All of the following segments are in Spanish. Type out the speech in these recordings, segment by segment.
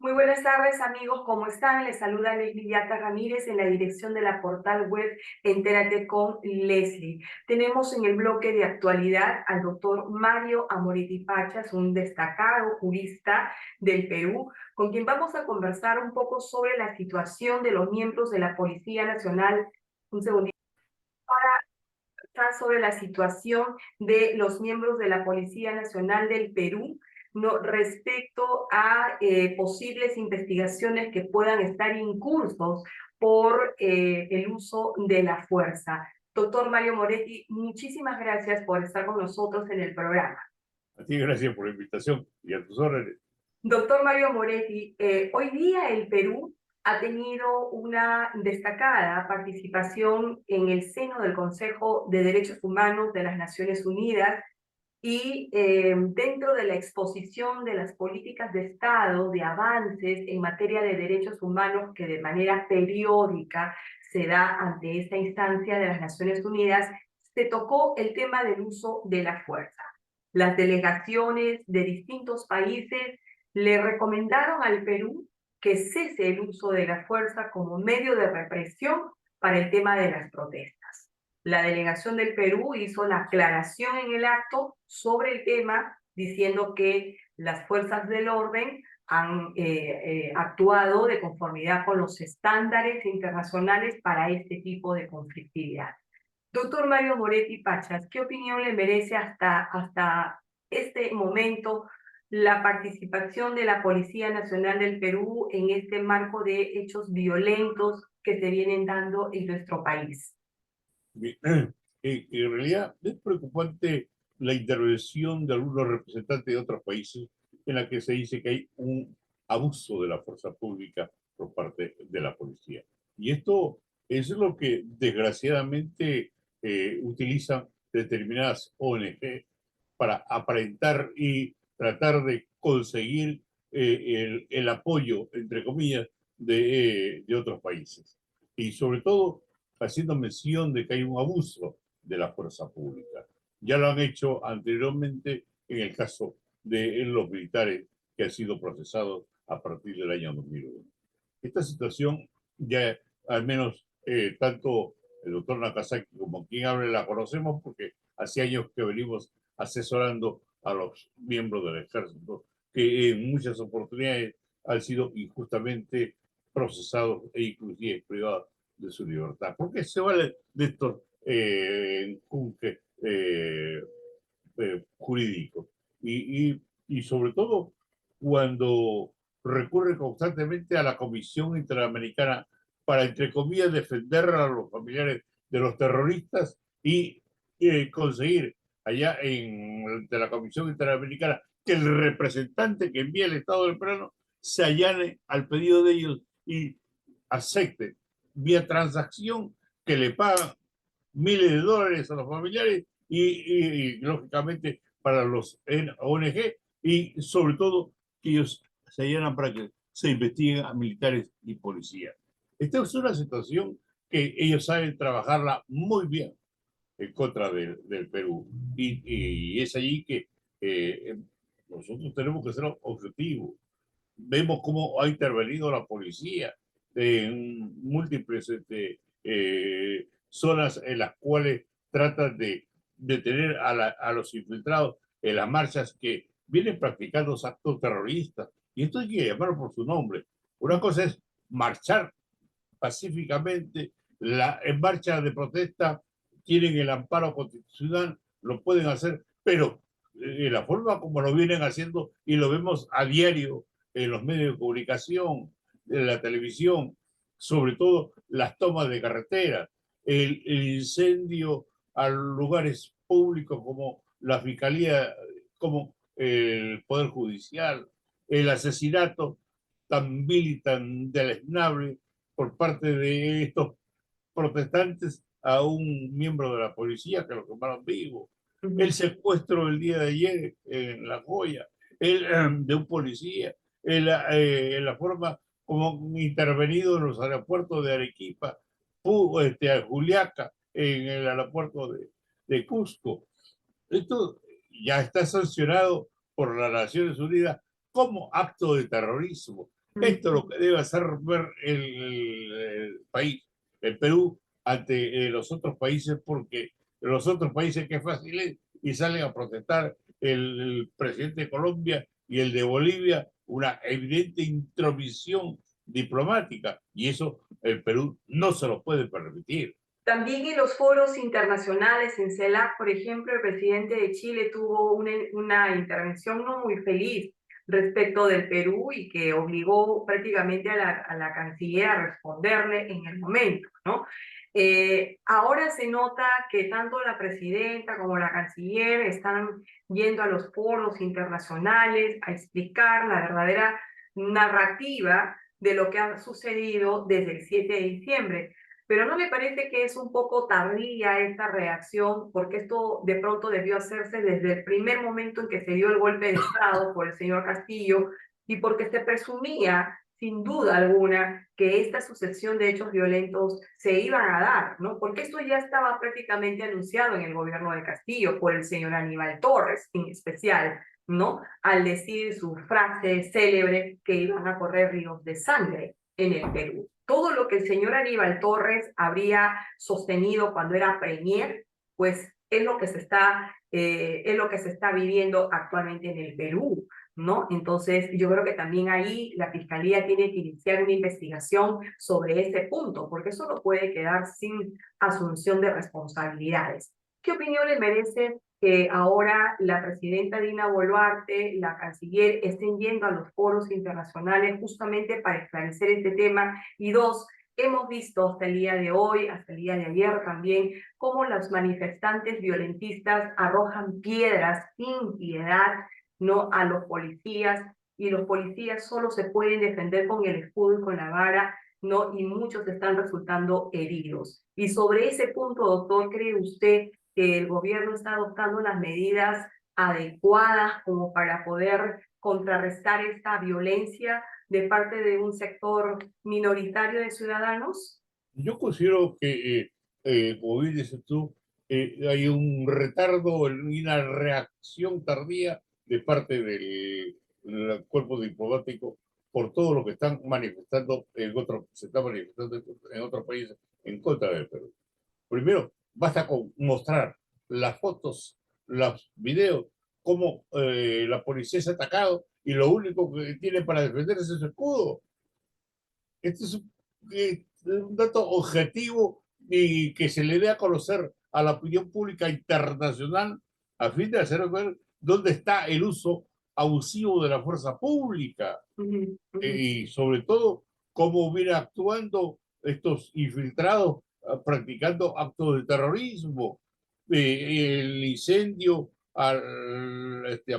Muy buenas tardes, amigos. ¿Cómo están? Les saluda Leslie Yata Ramírez en la dirección de la portal web Entérate con Leslie. Tenemos en el bloque de actualidad al doctor Mario Amoretti Pachas, un destacado jurista del Perú, con quien vamos a conversar un poco sobre la situación de los miembros de la Policía Nacional. Un segundito. Sobre la situación de los miembros de la Policía Nacional del Perú, ¿no? Respecto a posibles investigaciones que puedan estar incursos por el uso de la fuerza. Doctor Mario Moretti, muchísimas gracias por estar con nosotros en el programa. A ti gracias por la invitación y a tus órdenes. Doctor Mario Moretti, hoy día el Perú ha tenido una destacada participación en el seno del Consejo de Derechos Humanos de las Naciones Unidas y dentro de la exposición de las políticas de Estado, de avances en materia de derechos humanos que de manera periódica se da ante esta instancia de las Naciones Unidas, se tocó el tema del uso de la fuerza. Las delegaciones de distintos países le recomendaron al Perú que cese el uso de la fuerza como medio de represión para el tema de las protestas. La delegación del Perú hizo la aclaración en el acto sobre el tema, diciendo que las fuerzas del orden han actuado de conformidad con los estándares internacionales para este tipo de conflictividad. Doctor Mario Moretti Pachas, ¿qué opinión le merece hasta este momento la participación de la Policía Nacional del Perú en este marco de hechos violentos que se vienen dando en nuestro país? Bien, en realidad es preocupante la intervención de algunos representantes de otros países en la que se dice que hay un abuso de la fuerza pública por parte de la policía. Y esto es lo que desgraciadamente utilizan determinadas ONG para aparentar y tratar de conseguir el apoyo, entre comillas, de otros países. Y sobre todo haciendo mención de que hay un abuso de la fuerza pública. Ya lo han hecho anteriormente en el caso de los militares que han sido procesados a partir del año 2001. Esta situación ya al menos tanto el doctor Nakazaki como quien hable la conocemos porque hace años que venimos asesorando a los miembros del ejército que en muchas oportunidades han sido injustamente procesados e inclusive privados de su libertad. ¿Por qué se vale de estos jurídicos? Y sobre todo cuando recurre constantemente a la Comisión Interamericana para, entre comillas, defender a los familiares de los terroristas y conseguir allá de la Comisión Interamericana que el representante que envía el Estado del Perú se allane al pedido de ellos y acepte vía transacción que le pagan miles de dólares a los familiares y lógicamente para los ONG y sobre todo que ellos se allanan para que se investiguen a militares y policías. Esta es una situación que ellos saben trabajarla muy bien en contra del Perú y es allí que nosotros tenemos que ser objetivos. Vemos cómo ha intervenido la policía en múltiples zonas en las cuales tratan de detener a los infiltrados en las marchas que vienen practicando actos terroristas. Y esto hay que llamarlo por su nombre. Una cosa es marchar pacíficamente, en marcha de protesta tienen el amparo constitucional, lo pueden hacer, pero la forma como lo vienen haciendo y lo vemos a diario en los medios de comunicación, en la televisión, sobre todo las tomas de carretera, el incendio a lugares públicos como la Fiscalía, como el Poder Judicial, el asesinato tan vil y tan deleznable por parte de estos protestantes a un miembro de la policía que lo quemaron vivo. El secuestro el día de ayer en La Joya, de un policía, la forma como intervenido en los aeropuertos de Arequipa, a Juliaca, en el aeropuerto de Cusco. Esto ya está sancionado por las Naciones Unidas como acto de terrorismo. Esto es lo que debe hacer ver el país, el Perú, ante los otros países, porque los otros países que fácil es, y salen a protestar el presidente de Colombia y el de Bolivia, una evidente intromisión diplomática, y eso el Perú no se lo puede permitir. También en los foros internacionales, en CELAC, por ejemplo, el presidente de Chile tuvo una intervención no muy feliz respecto del Perú y que obligó prácticamente a la canciller a responderle en el momento, ¿no? Ahora se nota que tanto la presidenta como la canciller están yendo a los foros internacionales a explicar la verdadera narrativa de lo que ha sucedido desde el 7 de diciembre. Pero ¿no le parece que es un poco tardía esta reacción? Porque esto de pronto debió hacerse desde el primer momento en que se dio el golpe de Estado por el señor Castillo y porque se presumía, sin duda alguna, que esta sucesión de hechos violentos se iban a dar, ¿no? Porque esto ya estaba prácticamente anunciado en el gobierno de Castillo por el señor Aníbal Torres, en especial, ¿no? Al decir su frase célebre que iban a correr ríos de sangre en el Perú. Todo lo que el señor Aníbal Torres habría sostenido cuando era premier, pues es lo que se está viviendo actualmente en el Perú, ¿no? Entonces, yo creo que también ahí la Fiscalía tiene que iniciar una investigación sobre ese punto, porque eso no puede quedar sin asunción de responsabilidades. ¿Qué opinión le merece que ahora la presidenta Dina Boluarte, la canciller, estén yendo a los foros internacionales justamente para esclarecer este tema? Y dos, hemos visto hasta el día de hoy, hasta el día de ayer también, cómo los manifestantes violentistas arrojan piedras sin piedad, ¿no?, a los policías, y los policías solo se pueden defender con el escudo y con la vara, ¿no? Y muchos están resultando heridos. Y sobre ese punto, doctor, ¿cree usted que el gobierno está adoptando las medidas adecuadas como para poder contrarrestar esta violencia de parte de un sector minoritario de ciudadanos? Yo considero que, como bien dices tú, hay un retardo, una reacción tardía de parte del cuerpo diplomático por todo lo que están manifestando se está manifestando en otros países en contra del Perú. Primero, basta con mostrar las fotos, los videos, cómo la policía se ha atacado y lo único que tiene para defenderse es su escudo. Este es un dato objetivo y que se le dé a conocer a la opinión pública internacional a fin de hacer ver dónde está el uso abusivo de la fuerza pública y sobre todo cómo viene actuando estos infiltrados practicando actos de terrorismo, el incendio a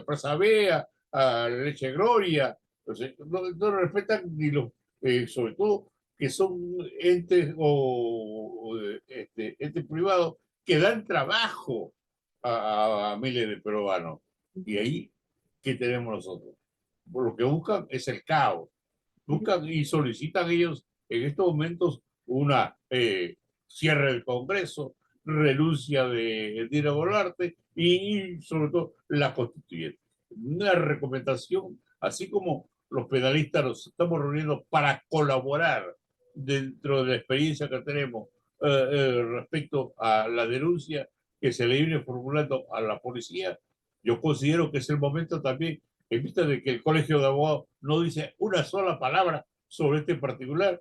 Plaza Vea, a Leche Gloria, o sea, no respetan ni los sobre todo que son entes entes privados que dan trabajo a miles de peruanos. Y ahí, ¿qué tenemos nosotros? Por lo que buscan es el caos. Buscan y solicitan ellos en estos momentos una cierre del Congreso, renuncia de Dina Boluarte y sobre todo la constituyente. Una recomendación, así como los penalistas nos estamos reuniendo para colaborar dentro de la experiencia que tenemos respecto a la denuncia que se le viene formulando a la policía, yo considero que es el momento también, en vista de que el Colegio de Abogados no dice una sola palabra sobre este particular,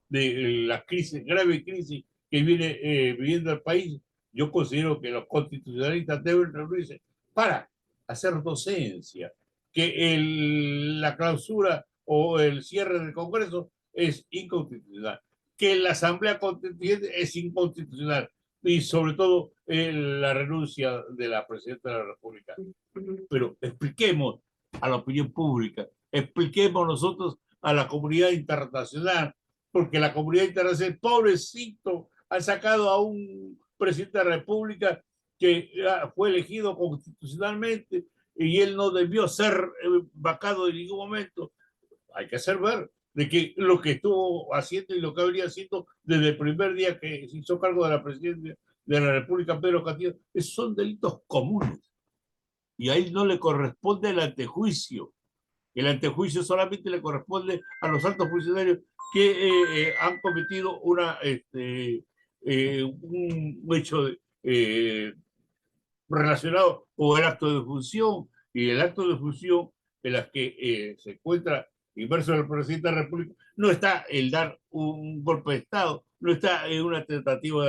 de la crisis, grave crisis que viene viviendo el país, yo considero que los constitucionalistas deben reunirse para hacer docencia, que la clausura o el cierre del Congreso es inconstitucional, que la Asamblea Constituyente es inconstitucional y sobre todo la renuncia de la Presidenta de la República. Pero expliquemos a la opinión pública, expliquemos nosotros a la comunidad internacional, porque la comunidad internacional, pobrecito, ha sacado a un presidente de la República que fue elegido constitucionalmente y él no debió ser vacado en ningún momento. Hay que hacer ver de que lo que estuvo haciendo y lo que habría haciendo desde el primer día que se hizo cargo de la presidencia de la República, Pedro Castillo, esos son delitos comunes y a él no le corresponde el antejuicio. El antejuicio solamente le corresponde a los altos funcionarios que han cometido un hecho relacionado con el acto de función, y el acto de función en las que se encuentra inmerso el presidente de la República no está el dar un golpe de Estado, no está en una tentativa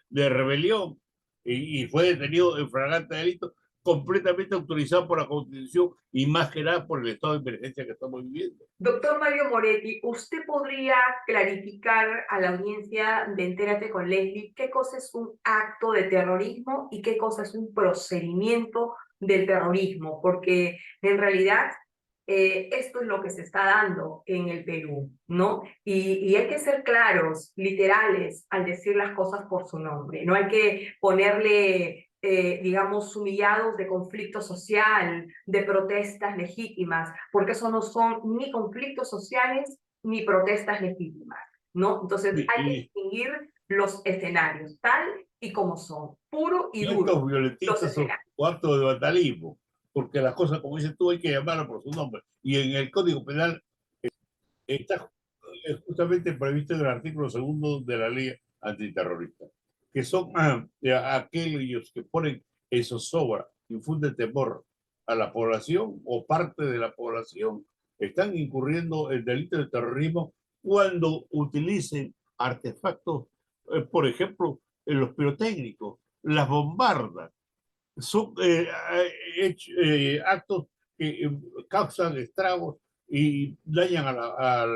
de rebelión, y fue detenido en flagrante delito, completamente autorizado por la Constitución y más que nada por el estado de emergencia que estamos viviendo. Doctor Mario Moretti, ¿usted podría clarificar a la audiencia de Entérate con Leslie qué cosa es un acto de terrorismo y qué cosa es un procedimiento del terrorismo? Porque en realidad esto es lo que se está dando en el Perú, ¿no? Y hay que ser claros, literales, al decir las cosas por su nombre. No hay que ponerle digamos, humillados de conflicto social, de protestas legítimas, porque eso no son ni conflictos sociales ni protestas legítimas, ¿no? Entonces hay que distinguir los escenarios tal y como son, puro y duro. Actos violentistas o actos de vandalismo, porque las cosas, como dices tú, hay que llamarlas por su nombre. Y en el Código Penal está justamente previsto en el artículo 2 de la ley antiterrorista, que son aquellos que ponen en zozobra, infunden temor a la población o parte de la población, están incurriendo en delito de terrorismo cuando utilicen artefactos, por ejemplo, en los pirotécnicos, las bombardas, son actos que causan estragos y dañan a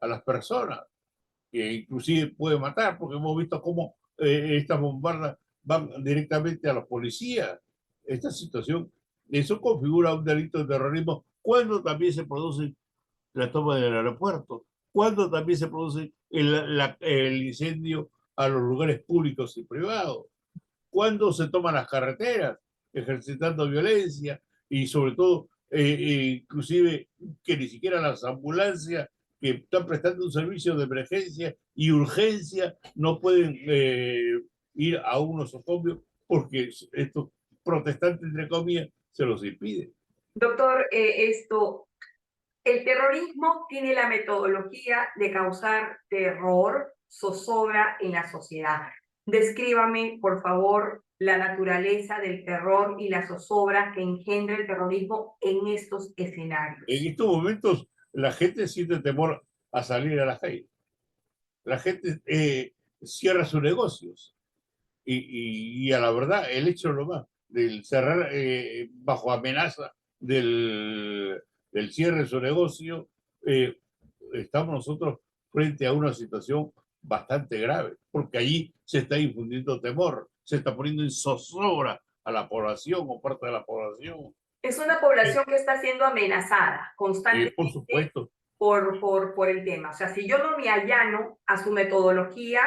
las personas, que inclusive puede matar, porque hemos visto cómo estas bombardas van directamente a los policías. Esta situación, eso configura un delito de terrorismo cuando también se produce la toma del aeropuerto, cuando también se produce el incendio a los lugares públicos y privados, cuando se toman las carreteras, ejercitando violencia, y sobre todo, inclusive, que ni siquiera las ambulancias que están prestando un servicio de emergencia y urgencia no pueden ir a un nosocomio porque estos protestantes, entre comillas, se los impiden. Doctor, el terrorismo tiene la metodología de causar terror, zozobra en la sociedad. Descríbame, por favor, la naturaleza del terror y la zozobra que engendra el terrorismo en estos escenarios. En estos momentos, la gente siente temor a salir a la calle. La gente cierra sus negocios. Y a la verdad, el hecho nomás del cerrar bajo amenaza del cierre de su negocio, eh, estamos nosotros frente a una situación bastante grave, porque allí se está infundiendo temor, se está poniendo en zozobra a la población o parte de la población. Es una población que está siendo amenazada constantemente por supuesto. Por el tema. O sea, si yo no me allano a su metodología,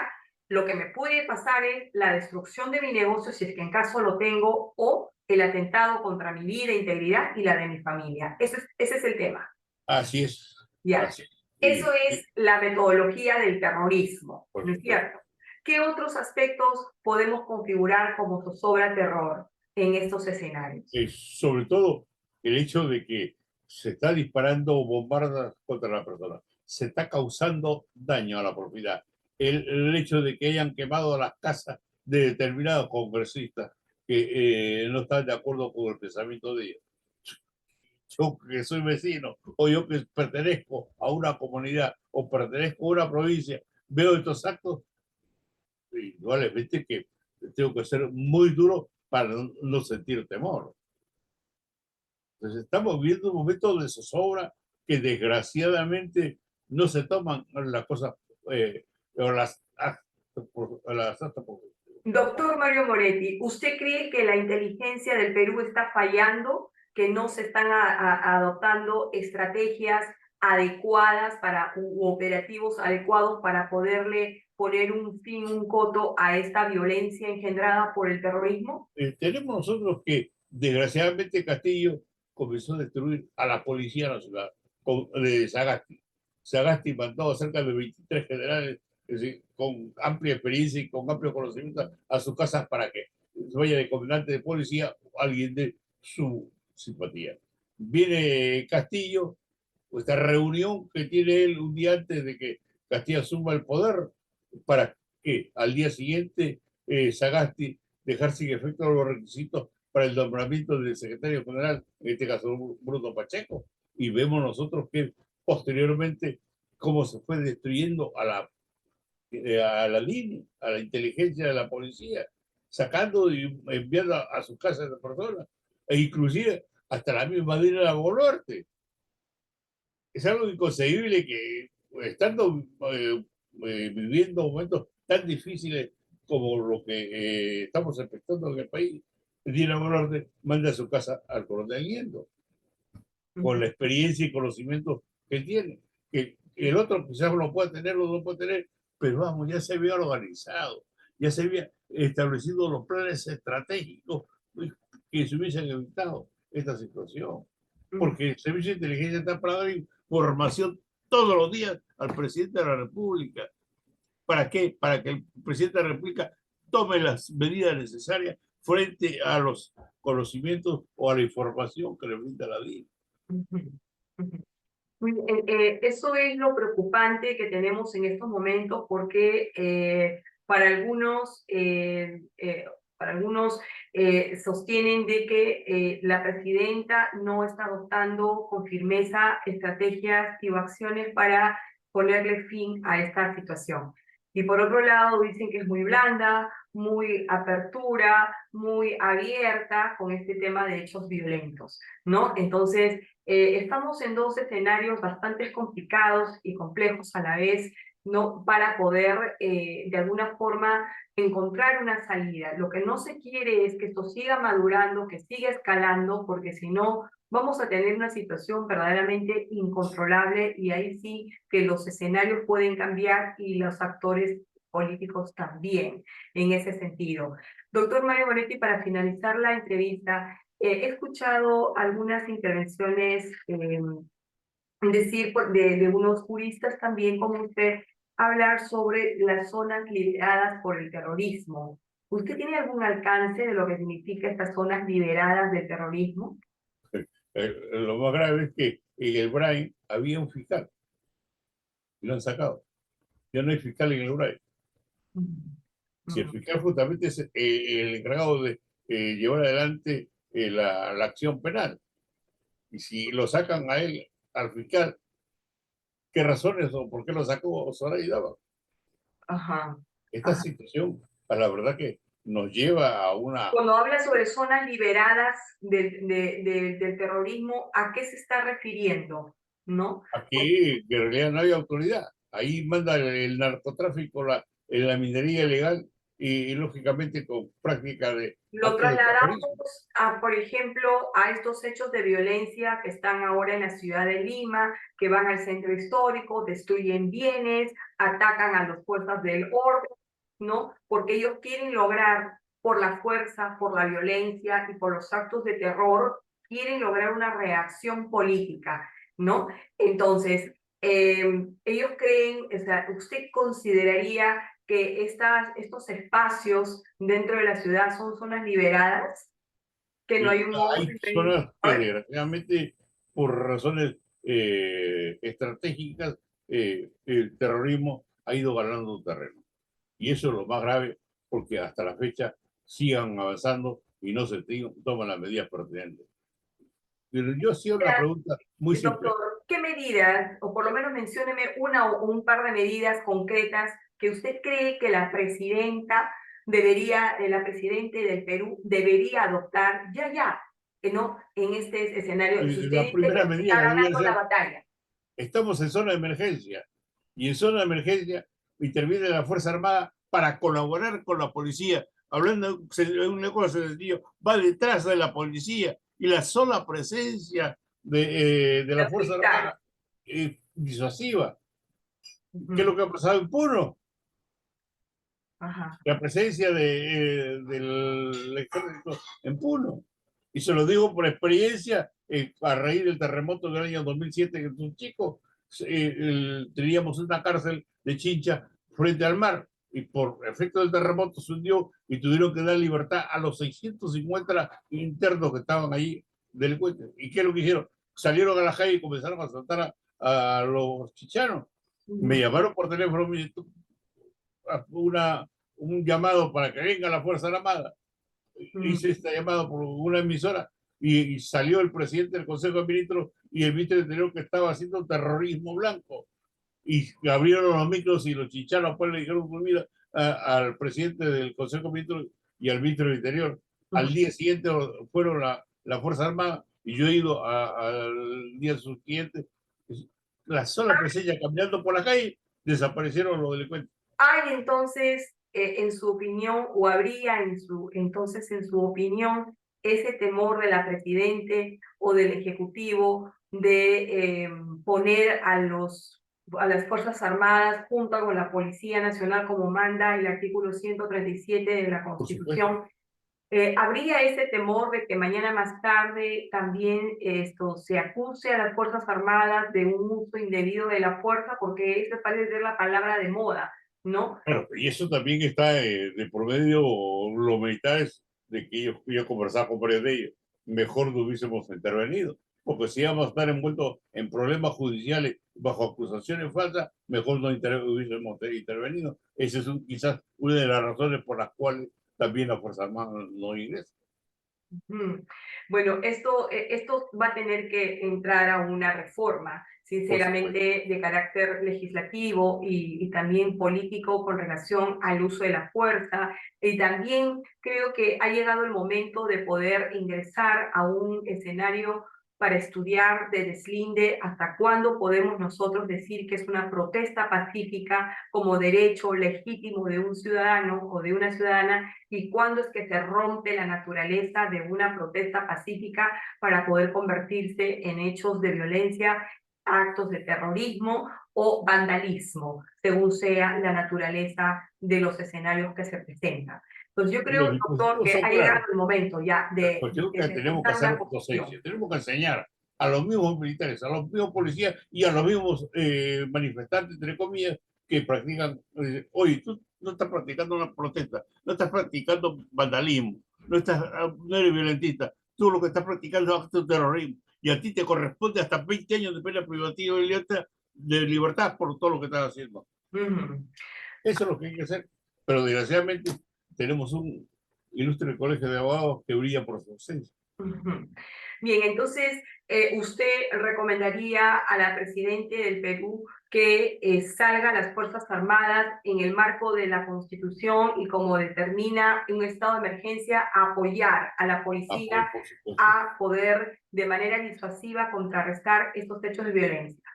lo que me puede pasar es la destrucción de mi negocio, si es que en caso lo tengo, o el atentado contra mi vida, integridad y la de mi familia. Ese es el tema. Así es. Ya. Así es. Eso es la metodología del terrorismo, ¿no es cierto? Supuesto. ¿Qué otros aspectos podemos configurar como zozobra terror en estos escenarios? Sobre todo el hecho de que se está disparando bombardas contra la persona, se está causando daño a la propiedad. El hecho de que hayan quemado las casas de determinados congresistas que no están de acuerdo con el pensamiento de ellos. Yo que soy vecino o yo que pertenezco a una comunidad o pertenezco a una provincia, veo estos actos, igualmente que tengo que ser muy duro para no sentir temor. Entonces estamos viviendo un momento de zozobra que desgraciadamente no se toman las cosas o las actas por. Doctor Mario Moretti, ¿usted cree que la inteligencia del Perú está fallando, que no se están adoptando estrategias adecuadas u operativos adecuados para poderle poner un fin, un coto a esta violencia engendrada por el terrorismo? Tenemos nosotros que, desgraciadamente, Castillo comenzó a destruir a la Policía Nacional de Sagasti. Sagasti mandó a cerca de 23 generales, es decir, con amplia experiencia y con amplio conocimiento, a sus casas para que vaya de comandante de policía o alguien de su simpatía. viene Castillo, esta reunión que tiene él un día antes de que Castillo asuma el poder, para que al día siguiente Sagasti dejar sin efecto los requisitos para el nombramiento del secretario general, en este caso Bruno Pacheco, y vemos nosotros que posteriormente cómo se fue destruyendo a la línea, a la inteligencia de la policía, sacando y enviando a sus casas de personas, e inclusive hasta la misma Dina Boluarte. Es algo inconcebible que, estando viviendo momentos tan difíciles como lo que estamos enfrentando en el país, Dina Boluarte manda a su casa al coronel Guiendo, con la experiencia y conocimiento que tiene. Que el otro quizás lo pueda tener o no lo puede tener, pero vamos, ya se había organizado, ya se había establecido los planes estratégicos que se hubiesen evitado esta situación. Porque el Servicio de Inteligencia está para dar información todos los días al presidente de la República. ¿Para qué? Para que el presidente de la República tome las medidas necesarias frente a los conocimientos o a la información que le brinda la DIN. Eso es lo preocupante que tenemos en estos momentos porque para algunos sostienen de que la presidenta no está adoptando con firmeza estrategias y acciones para ponerle fin a esta situación. Y por otro lado dicen que es muy blanda, muy apertura, muy abierta con este tema de hechos violentos, ¿no? Entonces, estamos en dos escenarios bastante complicados y complejos a la vez, ¿no? Para poder, de alguna forma, encontrar una salida. Lo que no se quiere es que esto siga madurando, que siga escalando, porque si no, vamos a tener una situación verdaderamente incontrolable y ahí sí que los escenarios pueden cambiar y los actores políticos también en ese sentido. Doctor Mario Moretti, para finalizar la entrevista, he escuchado algunas intervenciones, decir de unos juristas también como usted, hablar sobre las zonas liberadas por el terrorismo. ¿Usted tiene algún alcance de lo que significa estas zonas liberadas del terrorismo? Lo más grave es que en el Brain había un fiscal y lo han sacado. Ya no hay fiscal en el Brain. Si el fiscal justamente es el encargado de llevar adelante la acción penal, y si lo sacan a él, al fiscal, ¿qué razones o por qué lo sacó Soraya Daba? Ajá, Esta ajá. situación, a la verdad que nos lleva a una... Cuando habla sobre zonas liberadas del terrorismo, ¿a qué se está refiriendo? ¿No? Aquí que en realidad no hay autoridad. Ahí manda el narcotráfico, la minería ilegal y lógicamente con práctica de Lo actos de terrorismo. trasladamos a, por ejemplo, a estos hechos de violencia que están ahora en la ciudad de Lima, que van al centro histórico, destruyen bienes, atacan a las fuerzas del orden, ¿no? Porque ellos quieren lograr, por la fuerza, por la violencia y por los actos de terror, quieren lograr una reacción política, ¿no? Entonces, ellos creen, o sea, ¿usted consideraría que estos espacios dentro de la ciudad son zonas liberadas, que no hay un Hay orden? zonas que desgraciadamente, por razones estratégicas, el terrorismo ha ido ganando terreno. Y eso es lo más grave, porque hasta la fecha sigan avanzando y no se toman las medidas pertinentes. Pero yo hacía una pregunta muy simple. Doctor, ¿qué medidas, o por lo menos mencióneme una o un par de medidas concretas que usted cree que la presidenta debería, la presidente del Perú debería adoptar ya, que no en este escenario? Si usted La dice que primera se medida está que debería ganando la ser: batalla. estamos en zona de emergencia, y en zona de emergencia interviene la Fuerza Armada para colaborar con la policía. Hablando de un negocio sencillo, va detrás de la policía, y la sola presencia de la Los Fuerza militares. Armada disuasiva. ¿Qué es Ujú. lo que ha pasado en Puno? Ajá. La presencia del ejército en Puno. Y se lo digo por experiencia, a raíz del terremoto del año 2007, que un chico, teníamos una cárcel de Chincha frente al mar, y por efecto del terremoto se hundió y tuvieron que dar libertad a los 650 internos que estaban allí delincuentes. ¿Y qué es lo que hicieron? Salieron a la calle y comenzaron a asaltar a los chichanos. Me llamaron por teléfono, un llamado para que venga la Fuerza Armada. Hice esta llamada por una emisora y salió el presidente del Consejo de Ministros y el ministro de Interior que estaba haciendo terrorismo blanco. Y abrieron los micros y los chichanos pues le dijeron, pues mira, al presidente del Consejo de Ministros y al ministro del Interior. Al día siguiente fueron la Fuerza Armada y yo he ido al día siguiente. La sola presencia caminando por la calle, desaparecieron los delincuentes. ¿Hay entonces, en su opinión, o habría entonces en su opinión, ese temor de la Presidente o del Ejecutivo de poner a las Fuerzas Armadas junto con la Policía Nacional como manda el artículo 137 de la Constitución? ¿Habría ese temor de que mañana más tarde también esto se acuse a las Fuerzas Armadas de un uso indebido de la fuerza? Porque eso parece ser la palabra de moda, ¿no? Bueno, y eso también está de por medio los militares, de que yo conversaba con varios de ellos. Mejor no hubiésemos intervenido, porque si íbamos a estar envueltos en problemas judiciales bajo acusaciones falsas, mejor no hubiésemos intervenido. Esa es quizás una de las razones por las cuales también la Fuerza Armada no ingresa. Bueno, esto va a tener que entrar a una reforma, sinceramente, de carácter legislativo y también político con relación al uso de la fuerza. Y también creo que ha llegado el momento de poder ingresar a un escenario para estudiar de deslinde hasta cuándo podemos nosotros decir que es una protesta pacífica como derecho legítimo de un ciudadano o de una ciudadana, y cuándo es que se rompe la naturaleza de una protesta pacífica para poder convertirse en hechos de violencia, actos de terrorismo o vandalismo, según sea la naturaleza de los escenarios que se presentan. Entonces yo creo, Los doctor, dispositivos que son ha llegado claros. el momento ya La de cuestión que tenemos que presentar una hacer posición. docencia, tenemos que enseñar a los mismos militares, a los mismos policías y a los mismos manifestantes, entre comillas, que practican, oye, tú no estás practicando una protesta, no estás practicando vandalismo, no eres violentista, tú lo que estás practicando es acto de terrorismo y a ti te corresponde hasta 20 años de pena privativa de libertad por todo lo que estás haciendo. Eso es lo que hay que hacer, pero desgraciadamente tenemos un ilustre colegio de abogados que brilla por su ausencia. Bien, entonces, ¿usted recomendaría a la Presidenta del Perú que salgan las Fuerzas Armadas en el marco de la Constitución y como determina un estado de emergencia, a apoyar a la policía Por supuesto. a poder de manera disuasiva contrarrestar estos hechos de violencia?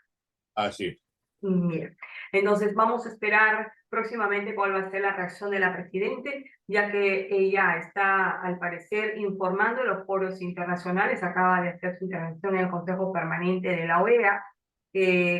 Así es. Bien, entonces vamos a esperar próximamente cuál va a ser la reacción de la Presidenta, ya que ella está, al parecer, informando en los foros internacionales, acaba de hacer su intervención en el Consejo Permanente de la OEA.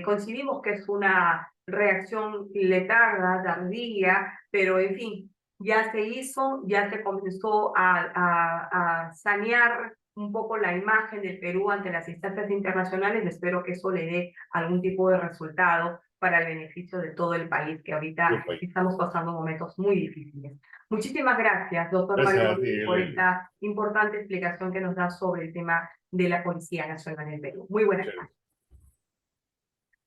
Coincidimos que es una reacción letarga, tardía, pero en fin, ya se hizo, ya se comenzó a sanear un poco la imagen del Perú ante las instancias internacionales. Espero que eso le dé algún tipo de resultado para el beneficio de todo el país, que ahorita estamos pasando momentos muy difíciles. Muchísimas gracias, doctor Mario, por esta importante explicación que nos da sobre el tema de la Policía Nacional en el Perú. Muy buenas tardes.